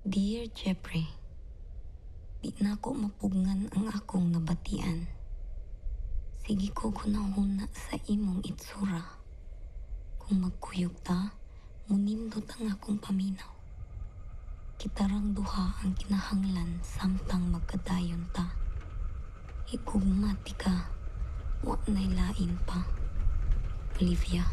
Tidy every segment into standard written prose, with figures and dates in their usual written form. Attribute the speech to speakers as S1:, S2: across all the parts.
S1: Dear Jeffrey, di na ako mapugngan ang akong nabatian. Sige ko gunahuna sa imong itsura. Kung magkuyog ta, munindot ang akong paminaw. Kitarang duha ang kinahanglan samtang magkadayon ta. Higugmati ka, wa na'y lain pa. Olivia.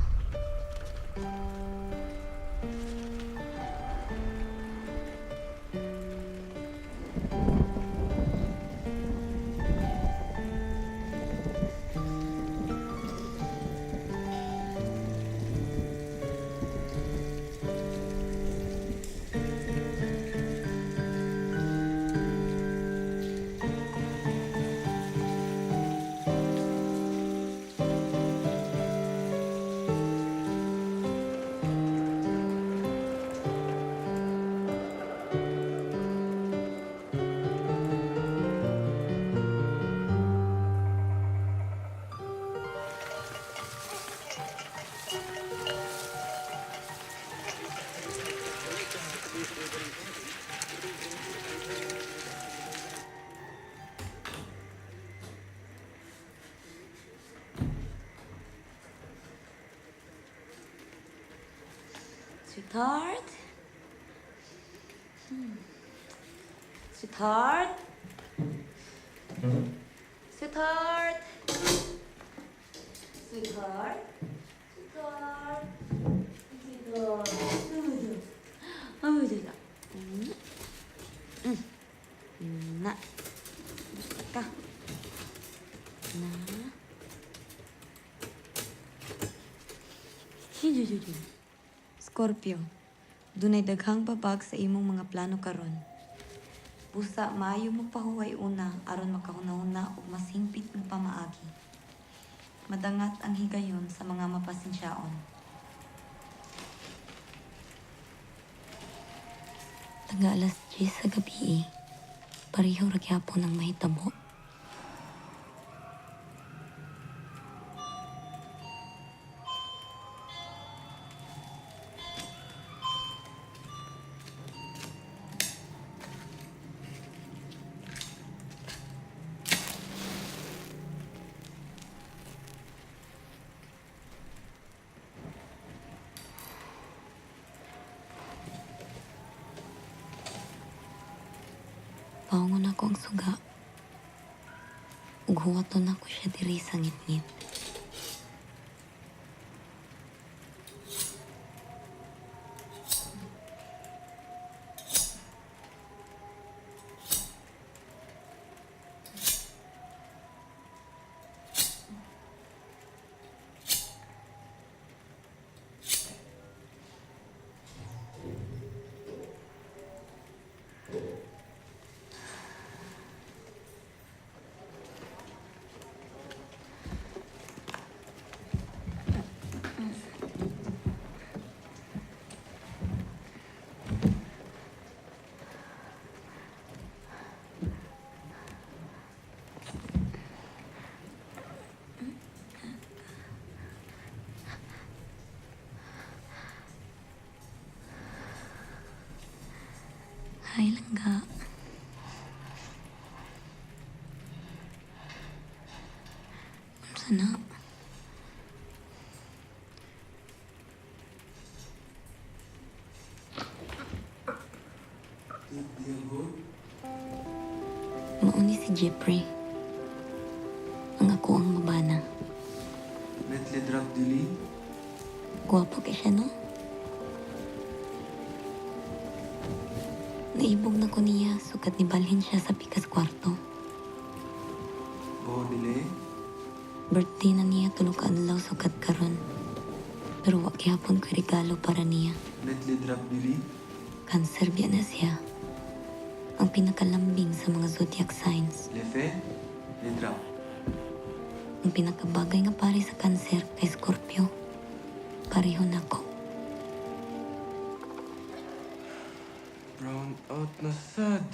S2: Sweetheart? Sweetheart? Sweetheart? Sweetheart? Sweetheart? Sweetheart? Aduh. Nak. Ka. Na. Scorpio, dunay daghang babag sa imong mga plano karon. Busa maayo magpahuway una aron makahuna-huna ug masingpit ng pamaagi. Madangat ang higayon sa mga mapasensyaon.
S1: Taga alas 10 sa gabi, pareho ra gyapon ang mahitabo. Paungon ako ang suga. Ug huwaton ako siya diri sa ngit-ngit. Hi, langga. Unsa na? Mauni si Jeffrey. Ang ako ang mabana.
S3: Metli drug dealing?
S1: Guwapo kay siya, no? Naibog na ko niya, sukat ni balhin siya sa pikas kwarto.
S3: Oo, dili.
S1: Birthday na niya tulog ka adlaw sukat karon. Pero wa gyapon ko regalo para niya.
S3: Metli drug dealing?
S1: Cancer biya na siya. Ang pinakalambing sa mga zodiac signs.
S3: Lefe? Lidra.
S1: Ang pinakabagay nga pare sa cancer kay Scorpio. Pareho na ko.
S3: Brown out na sad.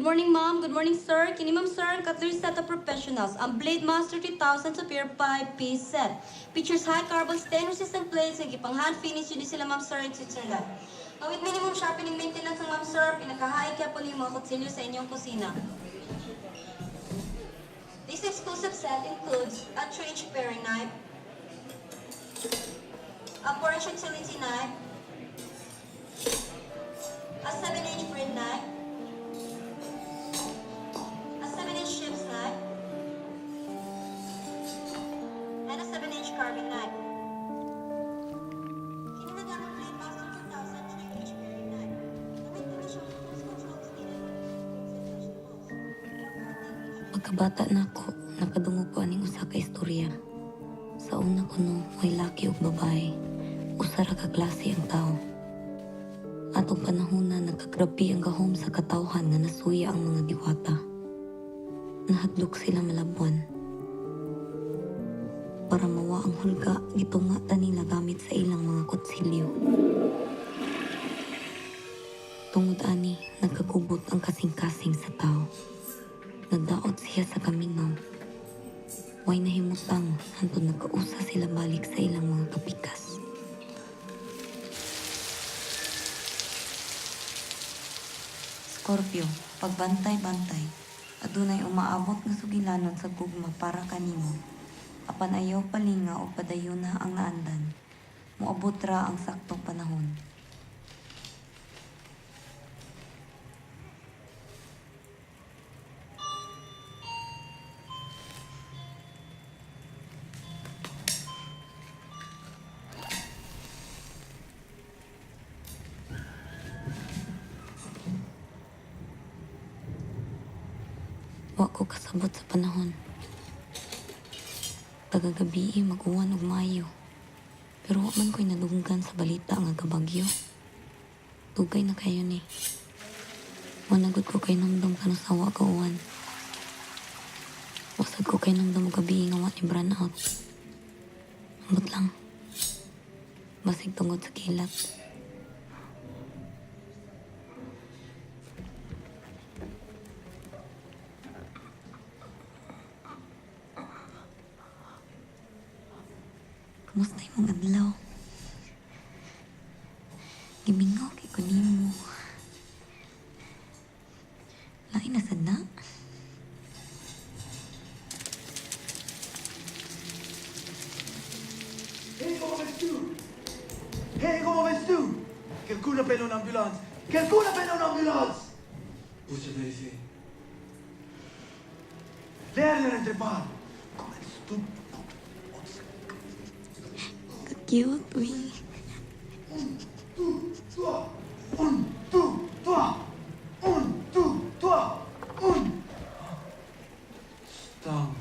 S2: Good morning, ma'am. Good morning, sir. Kini ma'am, sir, ang cutlery set of professionals. Ang Blade Master 3000 Superior 5-piece set. Features high carbon stain-resistant plates. Sige, pang hand finish, yun sila, ma'am, sir, in Switzerland. With minimum sharpening maintenance ng ma'am, sir, pinakahain kaya po niyo mga kutsilyo sa inyong kusina. This exclusive set includes a 3-inch paring knife, a 4-inch utility knife, a 7-inch bread knife, a 7-inch chef's knife, and a 7-inch carving knife. Kininagamit Blade Master 2000 3-inch paring knife. Gawin ko na siya kung controls needed.
S1: Pagkabata na ako, nakadungog ko aning usa ka istorya. Sa una ko no, may laki ug babae. Usa ra ka klase ang tao. Atong panahon na nagkagrabi ang gahom sa katawhan nga nasuya ang mga diwata. Nahadlok sila malabuan. Para mawa ang hulga, gitungatan nila gamit sa ilang mga kutsilyo. Tungod ani, nagkagubot ang kasing-kasing sa tao. Nagdaot siya sa kamingaw. Way nahimutang, hantod nagkausa sila balik sa ilang mga kapikas.
S2: Scorpio, pagbantay-bantay, adunay umaabot nga sugilanon sa gugma para kanimo. Apan ayaw palinga o padayon na ang naandan, moabot ra ang saktong panahon.
S1: Wa ko kasabot sa panahon. Tagagabi mag-uwan og maayo. Pero wa man ko'y nadunggan sa balita nga kabagyo. Tugay na kayo ni. Managod ko kay namdam kano sa wa ka uwan. Wasag ko kay namdam og gabi nga wa ni burn out. Ambot lang. Basig tungod sa kilat. Kamusta yung mga adlaw? Gimingaw kay ko nimo. Lain na sad na.
S4: Hey, comment fais-tu? Hey, comment fais-tu? Quelqu'un appelle une ambulance! Quelqu'un appelle une ambulance!
S3: Où se vérifier?
S4: L'air ne rentre pas! Comment est-ce que
S1: Ka-cute, we.
S4: toi! Un, deux, toi! Un, deux, toi! Un!
S3: Stang.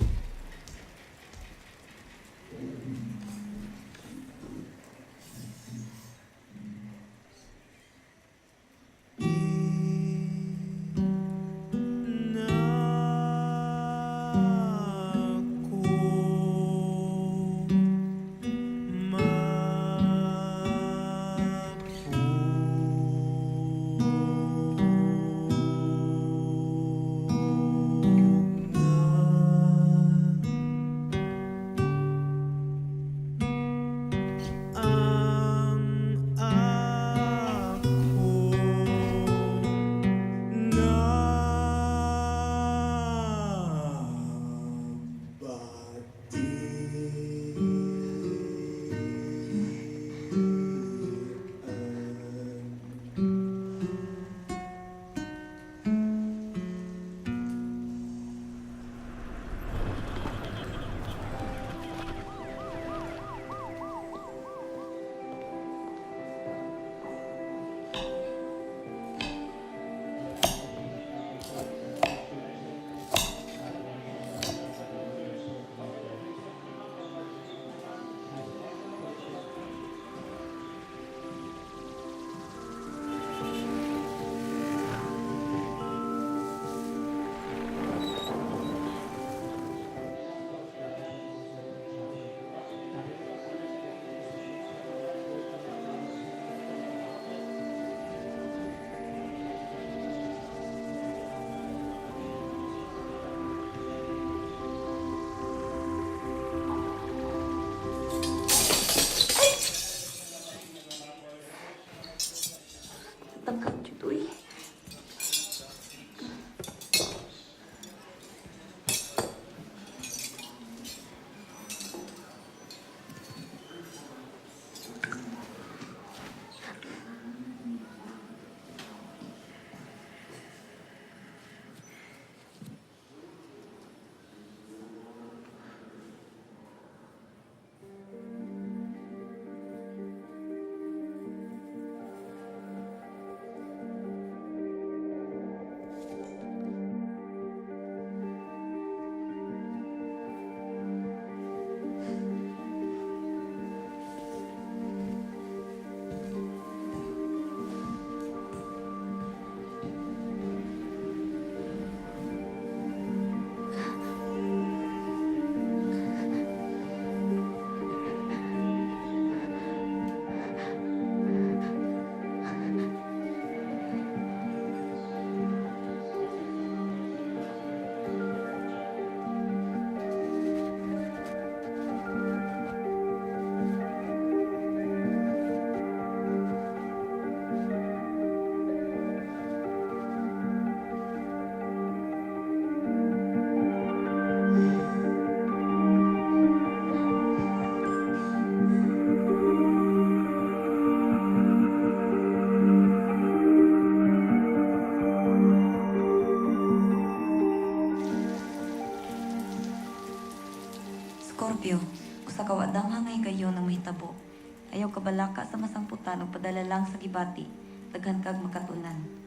S2: Scorpio, usa ka wadang hangay gayon ang mahitabo. Ayaw kabalaka sa masamputan o padala lang sa gibati. Daghan kag makatunan.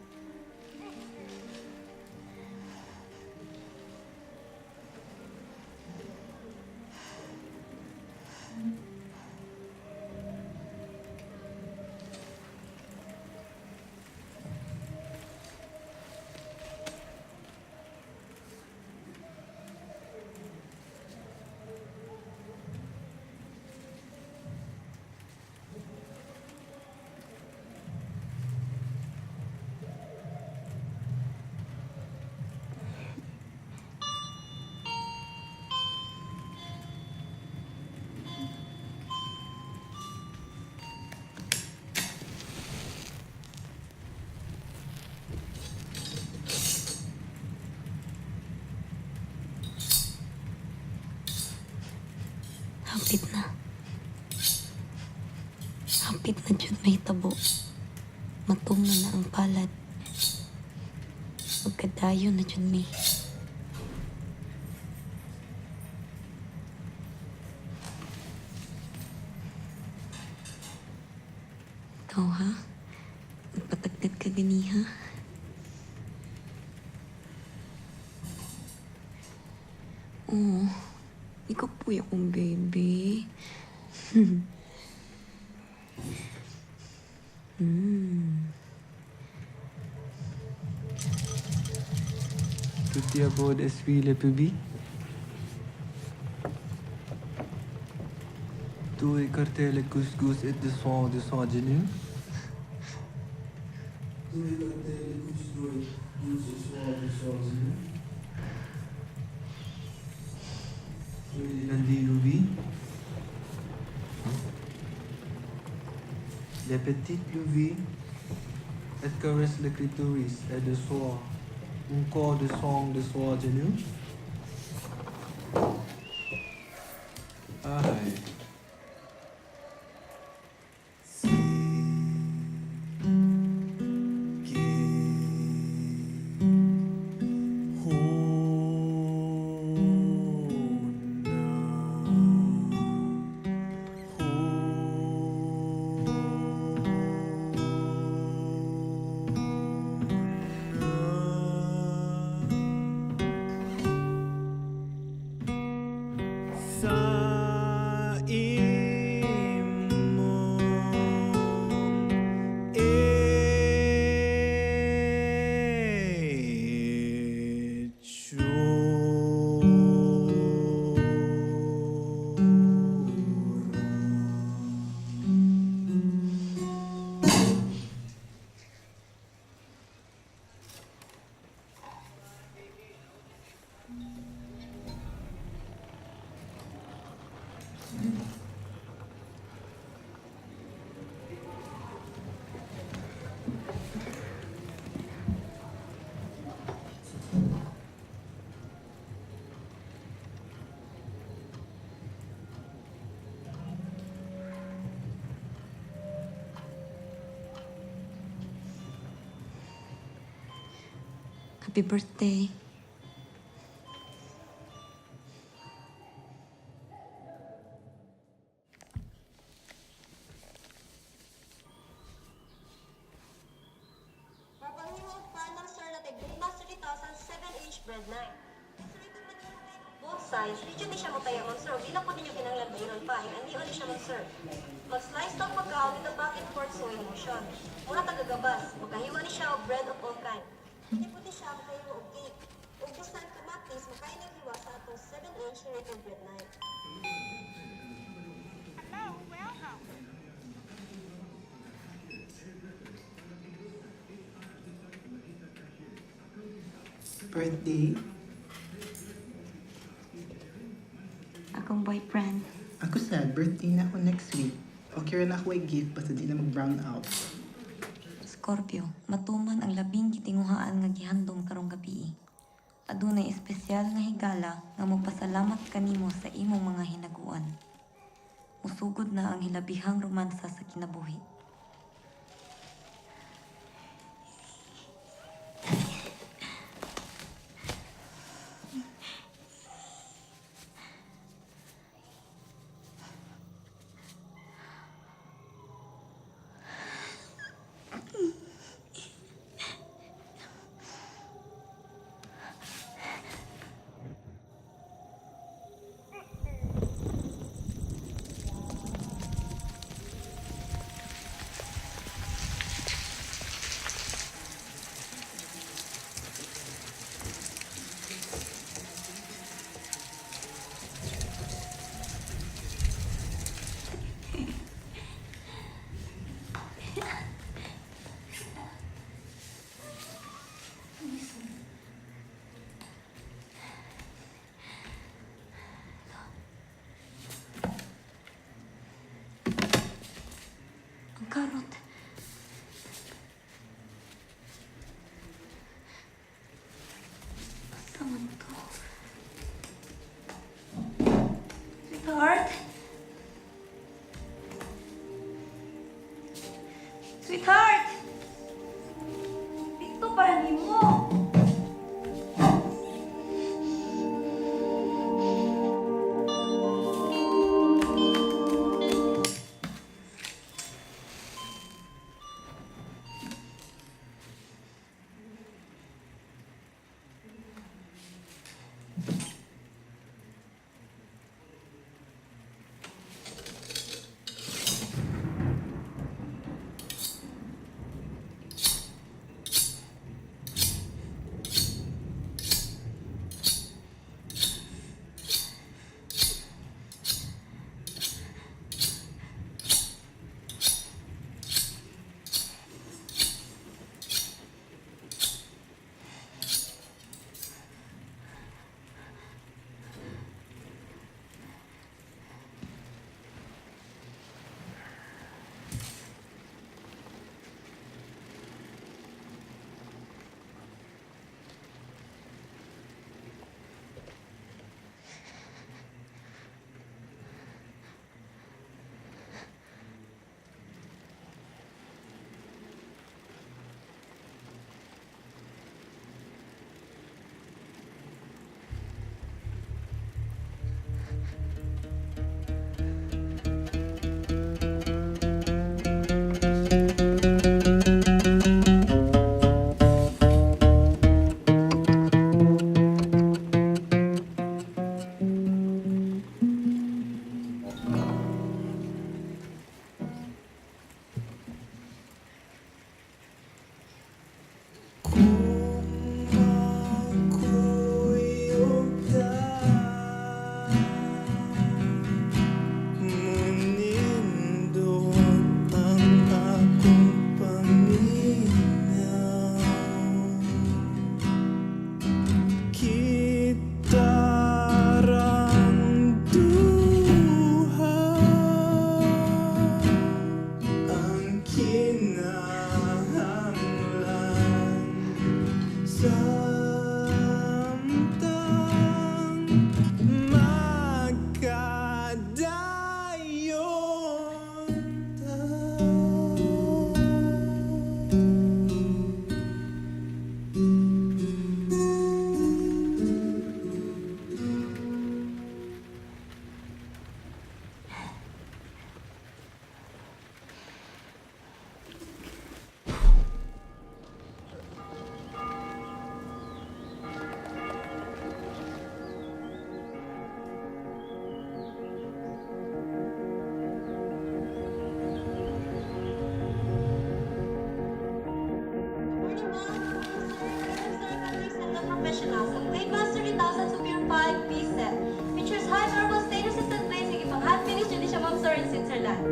S1: Hapit na. Hapit na jud mahitabo. Matungnan na ang palad. Magkadayo na jud mi. Ikaw ha? Nagpatagtad ka gani ha? Oo. Ikaw po akong baby.
S3: Tutti à bord essuie le pubis. Tout écarter le couscous et de son à genoux. Tout écarter le couscous et de son à genoux. Lundi Ruby. Les petites louvies, elles caressent le clitoris et de soie. Un corps de sang de soie de nous. Aïe.
S5: Sa imong
S2: Happy birthday.
S6: Papanghimuot pa ng Sir na Tigrimas 3000 7-inch bread knife. Both sides, medyo ni siya mataya man sir. Di lang po ninyo kinanglan bayiron pa. Hindi ni siya man sir. Mag-slice ng pagkaon in the back and forth sewing motion. Muna tagagabas. Magkahiwa ni siya og bread of all kind. Hindi po di siya makahiwa og cake. Ug bisan kamatis, makain ng hiwa sa atong 7-inch rated bread knife.
S7: Birthday?
S2: Akong boyfriend.
S7: Ako sad, birthday na ako next week. Okay rin ako ay gift basta di na mag-brown out.
S2: Scorpio, matuman ang labing gitinguhaan nga gihandom karong gabi. Adunay espesyal nga higala nga magpasalamat kanimo sa imong mga hinaguan. Musugod na ang hilabihang romansa sa kinabuhi.
S1: naman to? Sweetheart? Sweetheart! Dito para ni mo.
S6: Professionals, ang Blade Master 3000 Super 5 piece set. Features high marble stain resistant blazing ipang hand finish din siya ma'am sir in Switzerland.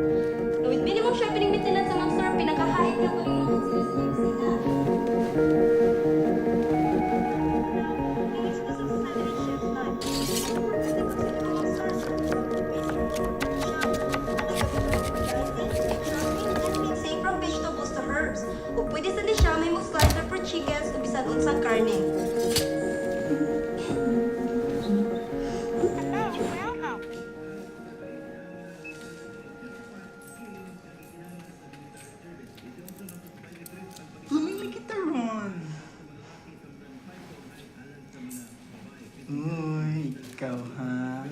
S6: With minimum sharpening maintenance sa ma'am sir, pinakahait na po yung mga sila. Safe from vegetables to herbs. O pwede sa di siya may mo slicer for chickens o bisan unsang karne.
S7: Lumili kita ron. Uy, ikaw ha?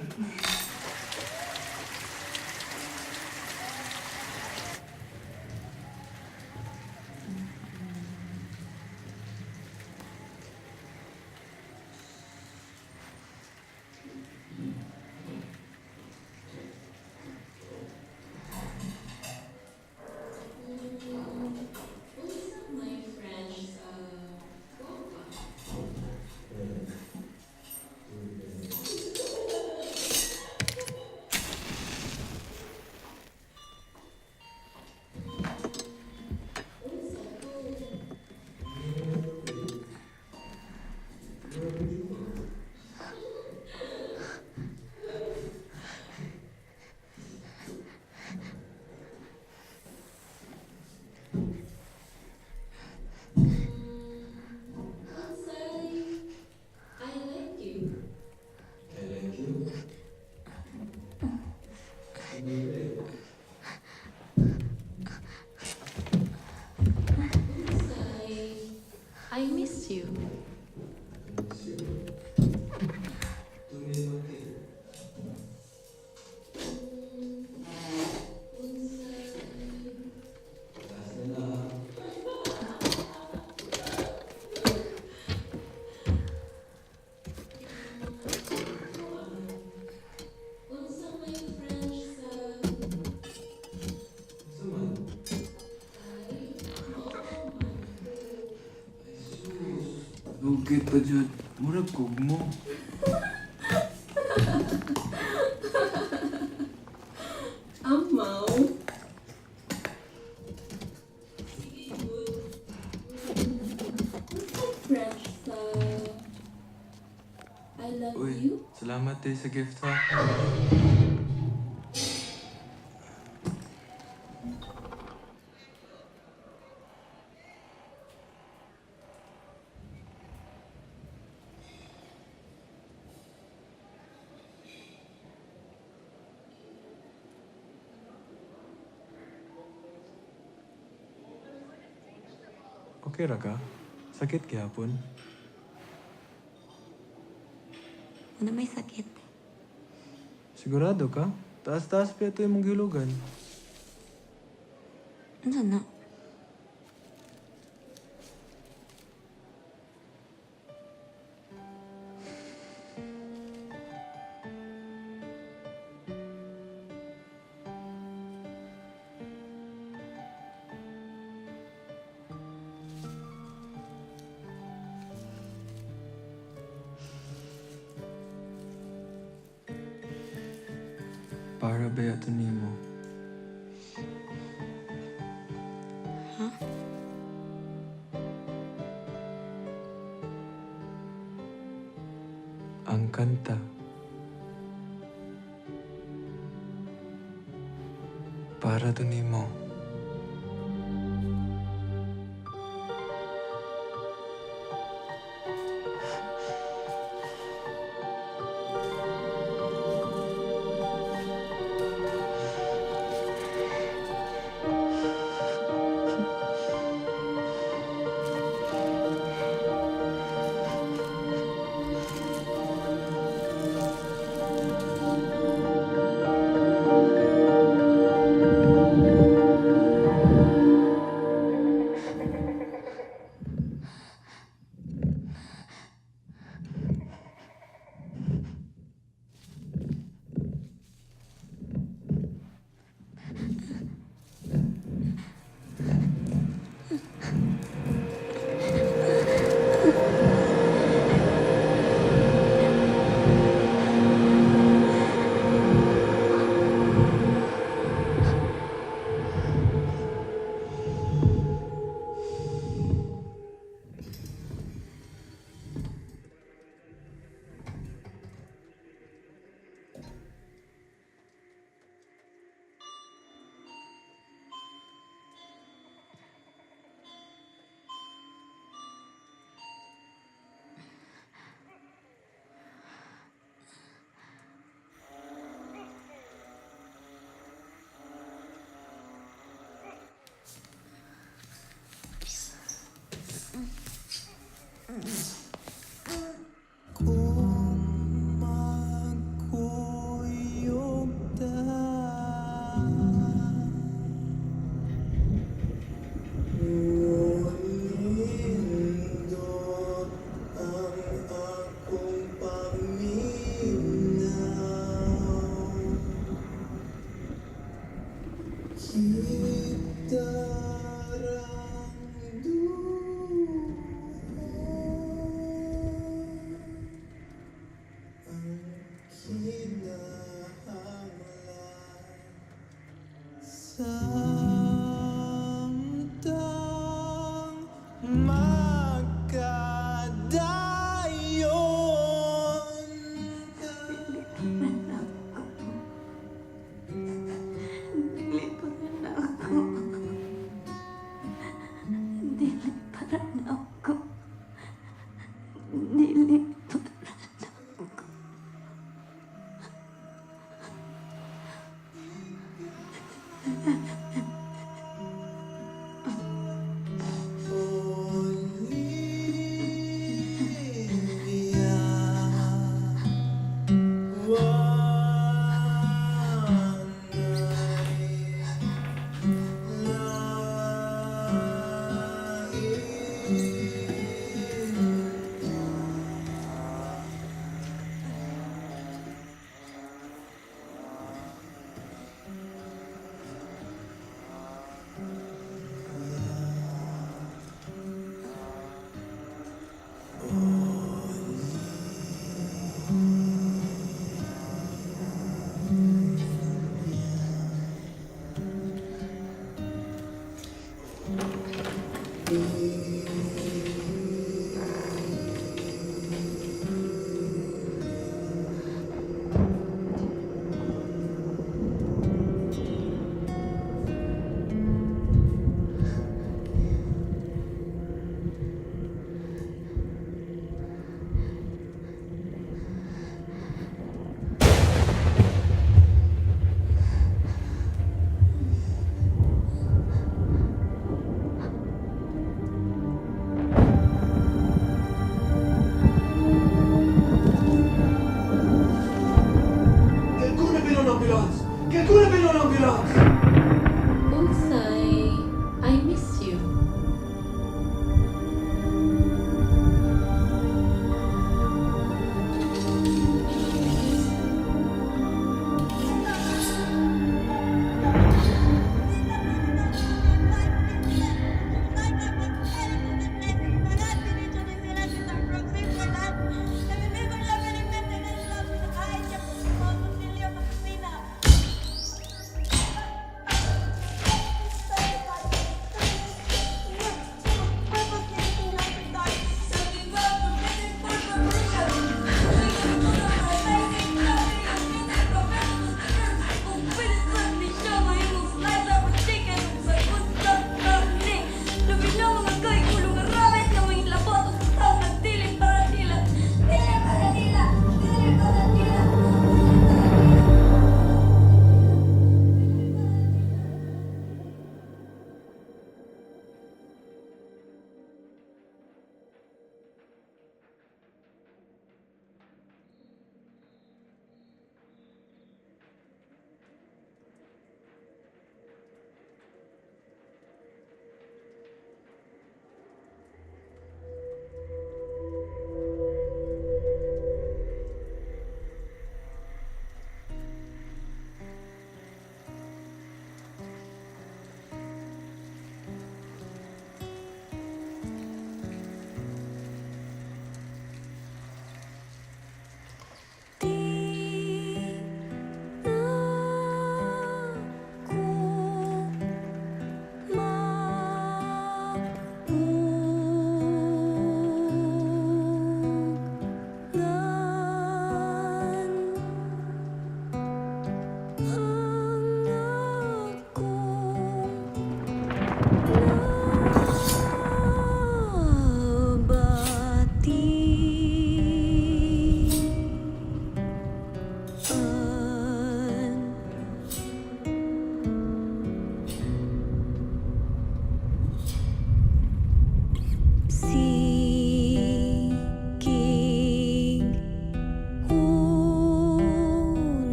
S3: Sakit pa jud. Murag kugmo.
S8: Amaw. French sa I love
S3: Uy,
S8: you.
S3: salamat sa gift ha. Okay ra ka? Sakit gihapon?
S2: Una may sakit.
S3: Sigurado ka? Taas-taas pa ito yung mong gilugan.
S2: Ano na?
S3: Para ba yato nimo?
S2: Ha?
S3: Ang kanta. Para to nimo.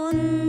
S1: คน